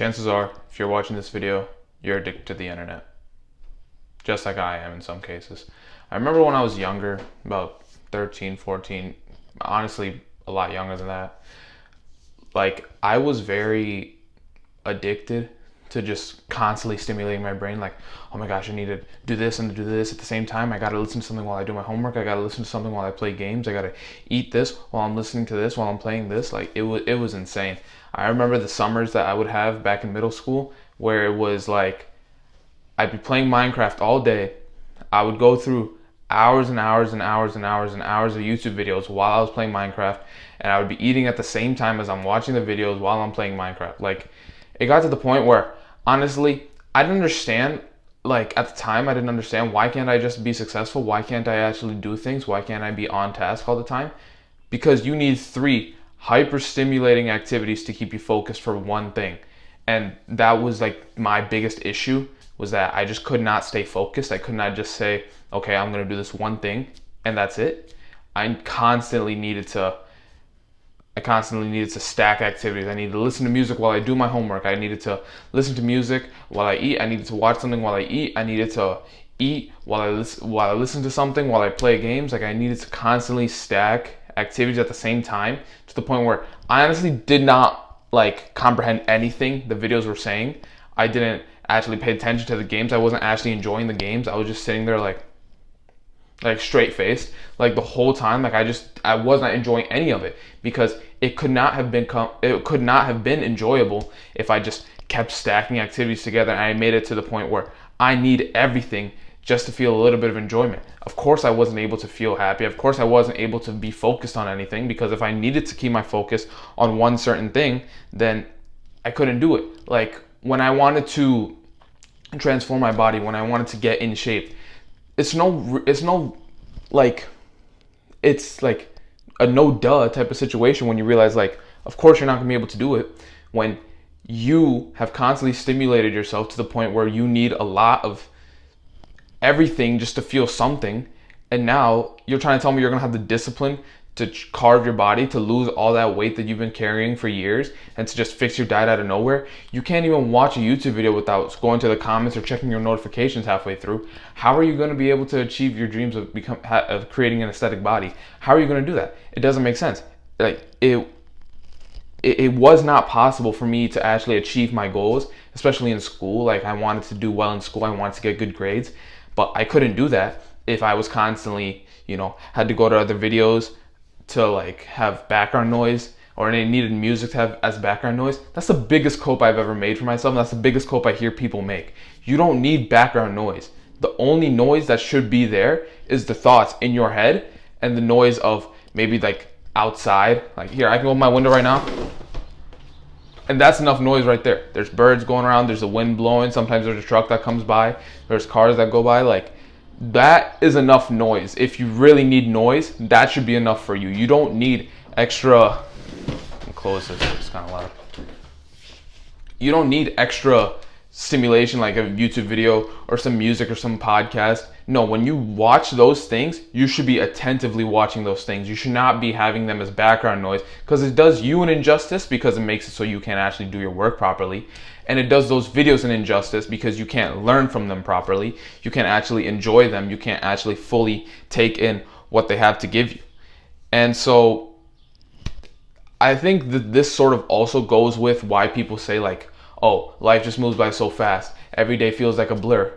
Chances are, if you're watching this video, you're addicted to the internet. Just like I am in some cases. I remember when I was younger, about 13, 14, honestly, a lot younger than that. I was very addicted to just constantly stimulating my brain. Like, oh my gosh, I need to do this and do this at the same time. I gotta listen to something while I do my homework. I gotta listen to something while I play games. I gotta eat this while I'm listening to this, while I'm playing this. Like, it was insane. I remember the summers that I would have back in middle school where it was like I'd be playing Minecraft all day. I would go through hours and hours and hours and hours and hours of YouTube videos while I was playing Minecraft, and I would be eating at the same time as I'm watching the videos while I'm playing Minecraft. Like, it got to the point where honestly, I didn't understand. Like, at the time, I didn't understand, why can't I just be successful? Why can't I actually do things? Why can't I be on task all the time? Because you need three hyper stimulating activities to keep you focused for one thing. And that was like my biggest issue, was that I just could not stay focused. I could not just say, okay, I'm going to do this one thing and that's it. I constantly needed to stack activities. I needed to listen to music while I do my homework. I needed to listen to music while I eat. I needed to watch something while I eat. I needed to eat while I listen to something while I play games. Like, I needed to constantly stack activities at the same time, to the point where I honestly did not comprehend anything the videos were saying. I didn't actually pay attention to the games. I wasn't actually enjoying the games. I was just sitting there like straight faced, like the whole time. Like, I was not enjoying any of it, because it could not have been enjoyable if I just kept stacking activities together, and I made it to the point where I need everything just to feel a little bit of enjoyment. Of course I wasn't able to feel happy. Of course I wasn't able to be focused on anything, because if I needed to keep my focus on one certain thing, then I couldn't do it. Like, when I wanted to transform my body, when I wanted to get in shape, it's like a no duh type of situation when you realize, like, of course you're not gonna be able to do it when you have constantly stimulated yourself to the point where you need a lot of everything just to feel something. And now you're trying to tell me you're gonna have the discipline to carve your body, to lose all that weight that you've been carrying for years, and to just fix your diet out of nowhere. You can't even watch a YouTube video without going to the comments or checking your notifications halfway through. How are you going to be able to achieve your dreams of creating an aesthetic body? How are you going to do that? It doesn't make sense. Like, it was not possible for me to actually achieve my goals, especially in school. Like, I wanted to do well in school. I wanted to get good grades, but I couldn't do that if I was constantly, had to go to other videos to have background noise, or I needed music to have as background noise. That's the biggest cope I've ever made for myself. And that's the biggest cope I hear people make. You don't need background noise. The only noise that should be there is the thoughts in your head, and the noise of maybe outside. Like, here, I can open my window right now, and that's enough noise right there. There's birds going around, there's the wind blowing, sometimes there's a truck that comes by, there's cars that go by. Like, that is enough noise. If you really need noise, that should be enough for you. You don't need extra. Close this, it's kind of loud. You don't need extra stimulation like a YouTube video or some music or some podcast. No, when you watch those things, you should be attentively watching those things. You should not be having them as background noise, because it does you an injustice, because it makes it so you can't actually do your work properly. And it does those videos an injustice, because you can't learn from them properly. You can't actually enjoy them. You can't actually fully take in what they have to give you. And so I think that this sort of also goes with why people say, like, oh, life just moves by so fast. Every day feels like a blur.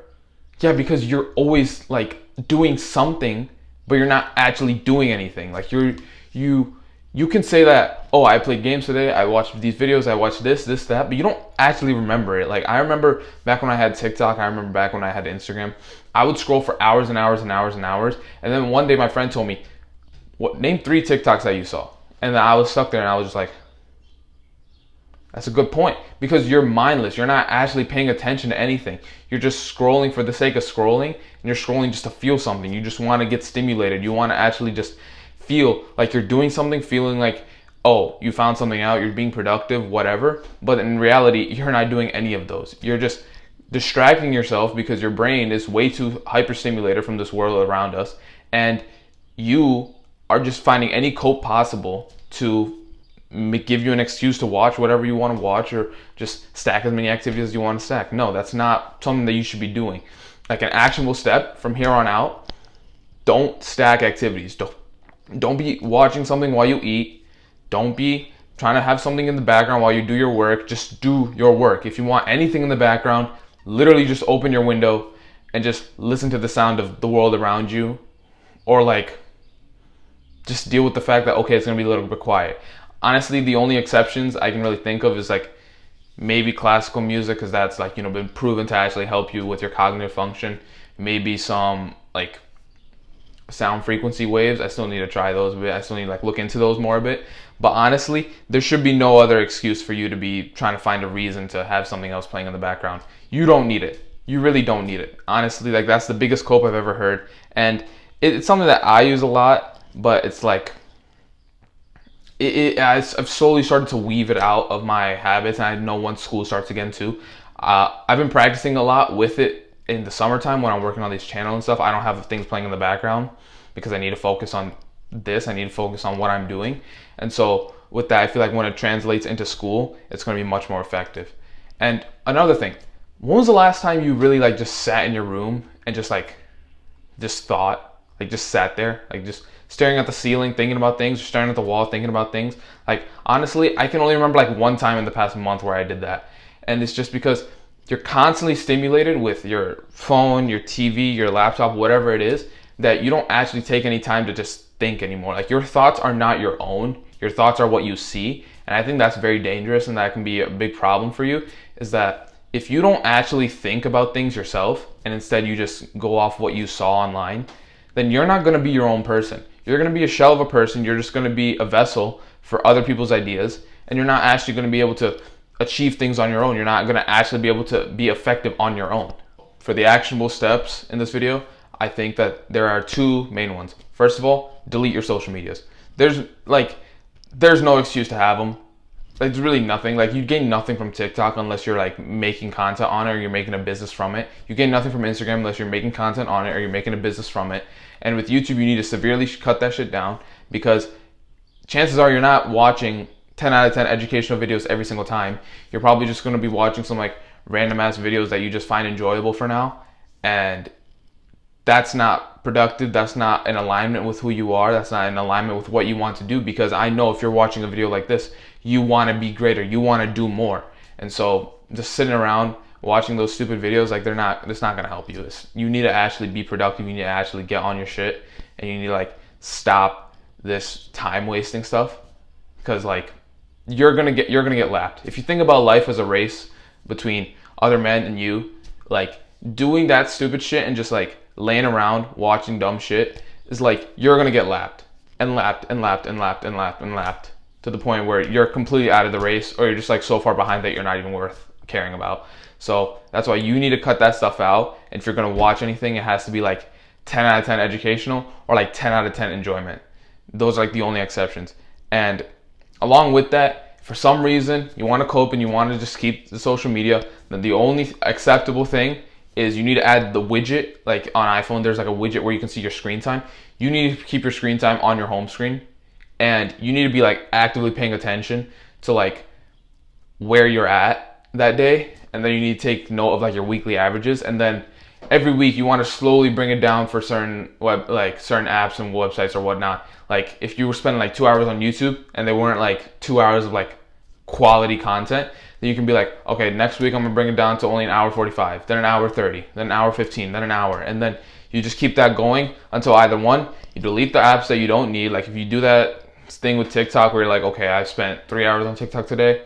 Yeah, because you're always doing something, but you're not actually doing anything. Like, you can say that, oh, I played games today, I watched these videos, I watched this, that, but you don't actually remember it. Like, I remember back when I had TikTok, I remember back when I had Instagram, I would scroll for hours and hours and hours and hours. And then one day my friend told me, name 3 TikToks that you saw. And then I was stuck there, and I was just like, that's a good point, because you're mindless. You're not actually paying attention to anything. You're just scrolling for the sake of scrolling, and you're scrolling just to feel something. You just want to get stimulated. You want to actually just feel like you're doing something, feeling like, oh, you found something out, you're being productive, whatever. But in reality, you're not doing any of those. You're just distracting yourself because your brain is way too hyperstimulated from this world around us, and you are just finding any cope possible to give you an excuse to watch whatever you want to watch, or just stack as many activities as you want to stack. No, that's not something that you should be doing. Like an actionable step from here on out, don't stack activities. Don't be watching something while you eat. Don't be trying to have something in the background while you do your work. Just do your work. If you want anything in the background, literally just open your window and just listen to the sound of the world around you, or like just deal with the fact that, okay, it's gonna be a little bit quiet. Honestly, the only exceptions I can really think of is like maybe classical music, because that's like, you know, been proven to actually help you with your cognitive function. Maybe some like sound frequency waves. I still need to try those a bit. I still need to like look into those more a bit. But honestly, there should be no other excuse for you to be trying to find a reason to have something else playing in the background. You don't need it. You really don't need it. Honestly, like that's the biggest cope I've ever heard. And it's something that I use a lot, but it's like I've slowly started to weave it out of my habits, and I know once school starts again too. I've been practicing a lot with it in the summertime when I'm working on these channels and stuff. I don't have things playing in the background because I need to focus on this. I need to focus on what I'm doing. And so with that, I feel like when it translates into school, it's going to be much more effective. And another thing, when was the last time you really like just sat in your room and just thought, like just sat there, like just staring at the ceiling, thinking about things, or staring at the wall, thinking about things? Like honestly, I can only remember like one time in the past month where I did that. And it's just because you're constantly stimulated with your phone, your TV, your laptop, whatever it is, that you don't actually take any time to just think anymore. Like your thoughts are not your own. Your thoughts are what you see. And I think that's very dangerous, and that can be a big problem for you, is that if you don't actually think about things yourself and instead you just go off what you saw online, then you're not going to be your own person. You're going to be a shell of a person. You're just going to be a vessel for other people's ideas, and you're not actually going to be able to achieve things on your own. You're not going to actually be able to be effective on your own. For the actionable steps in this video, I think that there are two main ones. First of all, delete your social medias. There's no excuse to have them. It's really nothing. Like you gain nothing from TikTok unless you're like making content on it or you're making a business from it. You gain nothing from Instagram unless you're making content on it or you're making a business from it. And with YouTube, you need to severely cut that shit down, because chances are you're not watching 10 out of 10 educational videos every single time. You're probably just going to be watching some like random ass videos that you just find enjoyable for now. And that's not productive. That's not in alignment with who you are. That's not in alignment with what you want to do, because I know if you're watching a video like this, you want to be greater. You want to do more. And so just sitting around watching those stupid videos, like it's not going to help you. You need to actually be productive. You need to actually get on your shit, and you need to like stop this time wasting stuff, because like you're going to get lapped. If you think about life as a race between other men and you, like doing that stupid shit and just like laying around watching dumb shit is like you're gonna get lapped and lapped and lapped and lapped and lapped and lapped to the point where you're completely out of the race, or you're just like so far behind that you're not even worth caring about. So that's why you need to cut that stuff out. And if you're gonna watch anything, it has to be like 10 out of 10 educational or like 10 out of 10 enjoyment. Those are like the only exceptions. And along with that, for some reason you want to cope and you want to just keep the social media, then the only acceptable thing is you need to add the widget. Like on iPhone, there's like a widget where you can see your screen time. You need to keep your screen time on your home screen, and you need to be like actively paying attention to like where you're at that day. And then you need to take note of like your weekly averages, and then every week you want to slowly bring it down for certain certain apps and websites or whatnot. Like if you were spending like 2 hours on YouTube and they weren't like 2 hours of like quality content, then you can be like, okay, next week I'm gonna bring it down to only an hour 45, then an hour 30, then an hour 15, then an hour. And then you just keep that going until either one, you delete the apps that you don't need. Like if you do that thing with TikTok where you're like, okay, I spent 3 hours on TikTok today,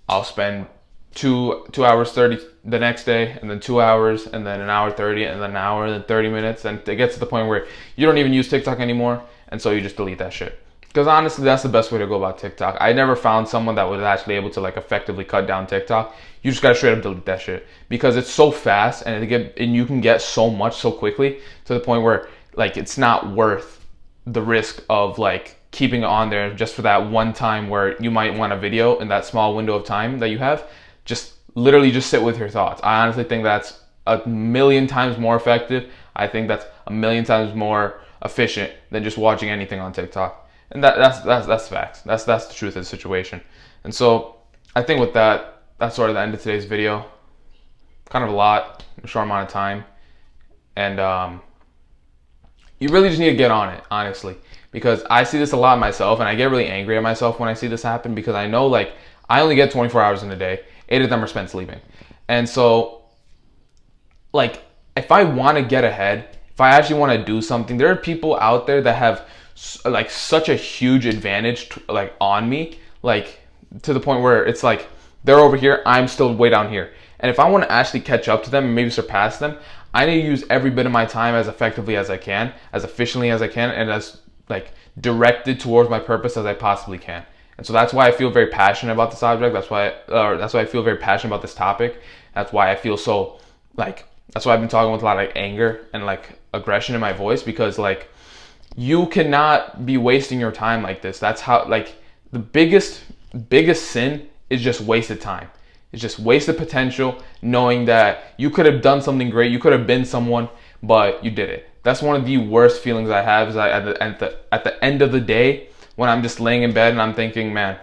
I'll spend 2 hours 30 the next day, and then 2 hours, and then an hour 30, and then an hour, and then 30 minutes. And it gets to the point where you don't even use TikTok anymore, and so you just delete that shit. Because honestly, that's the best way to go about TikTok. I never found someone that was actually able to like effectively cut down TikTok. You just gotta straight up delete that shit, because it's so fast, and you can get so much so quickly to the point where like it's not worth the risk of like keeping it on there just for that one time where you might want a video in that small window of time that you have. Just literally just sit with your thoughts. I honestly think that's a million times more effective. I think that's a million times more efficient than just watching anything on TikTok. And that's facts. That's the truth of the situation. And so I think with that, that's sort of the end of today's video. Kind of a lot, a short amount of time, and you really just need to get on it, honestly, because I see this a lot myself, and I get really angry at myself when I see this happen, because I know, like, I only get 24 hours in a day. 8 of them are spent sleeping. And so, like, if I want to get ahead, if I actually want to do something, there are people out there that have like such a huge advantage like on me, like to the point where it's like they're over here, I'm still way down here. And if I want to actually catch up to them and maybe surpass them, I need to use every bit of my time as effectively as I can, as efficiently as I can, and as like directed towards my purpose as I possibly can. And so that's why I feel very passionate about the subject. That's why I feel very passionate about this topic. That's why I feel so like, that's why I've been talking with a lot of like anger and like aggression in my voice, because like you cannot be wasting your time like this. That's how, like, the biggest sin is just wasted time. It's just wasted potential, knowing that you could have done something great, you could have been someone, but you did it. That's one of the worst feelings I have, is at the end of the day, when I'm just laying in bed and I'm thinking, man,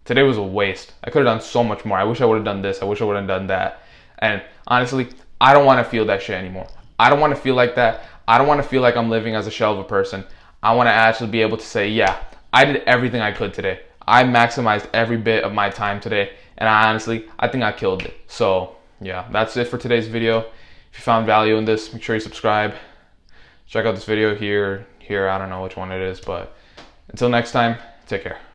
today was a waste. I could have done so much more. I wish I would have done this. I wish I would have done that. And honestly, I don't want to feel that shit anymore. I don't want to feel like that. I don't want to feel like I'm living as a shell of a person. I want to actually be able to say, yeah, I did everything I could today. I maximized every bit of my time today. And I think I killed it. So yeah, that's it for today's video. If you found value in this, make sure you subscribe. Check out this video here. I don't know which one it is, but until next time, take care.